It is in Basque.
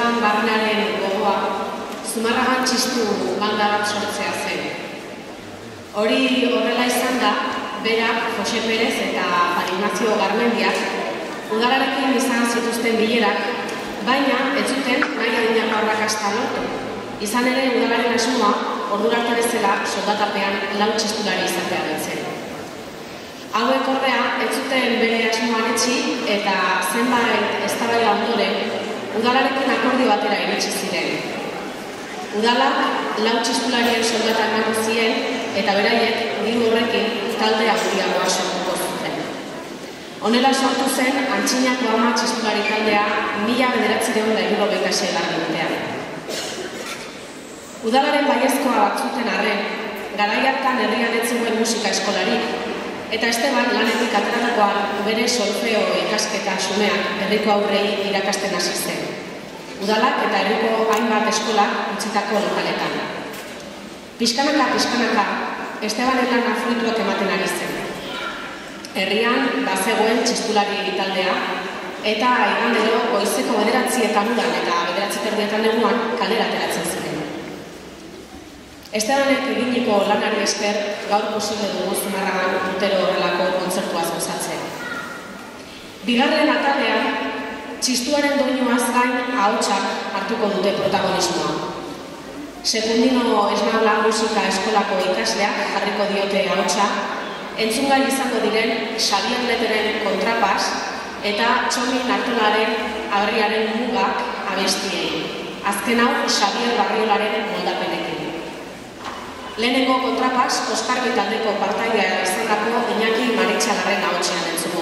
Esteban Barrenaren gogoa Zumarragan txistu banda bat sortzea zen. Hori horrela izan da, berak, Jose Perez eta Juan Ignacio Garmendiak udalarekin izan zituzten bilerak, baina ez zuten nahi adinako arrakasta lortu. Izan ere udalaren asmoa ordurarte bezala soldatapean lau txistulari izatea zen. Hauek ordea ez zuten bere asmoan etxi eta zenbait eztabaida ondoren udalarekin akordio batera iritsi ziren. Udalak lau txistularien soldata emango zien eta beraiek diru horrekin talde handiagoa sortuko zuten. Honela sortu zen Antxinako Ama txistulari taldea 1976 urtean. Udalaren baiezkoa batzuten arren, garai hartan herrian ez zegoen musika eskolarik, eta Esteban lanetik ateratakoan bere solfeo ikasketa xumeak herriko aurrei irakasten hasi zen. Udalak eta herriko hainbat eskolak utzitako lokaletan. Pixkanaka, Estebanen lana fruituak ematen ari zen. Herrian bazegoen txistulari taldea, eta igandero goizeko 9:00 eta 9:30 neguan kalera ateratzen ziren. Estebanek eginiko lanari esker gaur posible dugu Zumarragan urtero horrelako kontzertuaz gozatzen. Bigarren atalean, txistuaren doinuaz gain ahotsak hartuko dute protagonismoa. Sekundino Esnaula musika eskolako ikasleak jarriko diote ahotsa, entzungai izango diren Xabier Leteren kontrapas eta Txomin Artolaren Aberriaren mugak abestiei. Azken hau Xabier Barriolaren moldapenekin. Lehenengo kontrapas Oskarbi taldeko partaidea izandako Iñaki Maritxalarren ahotsean entzuko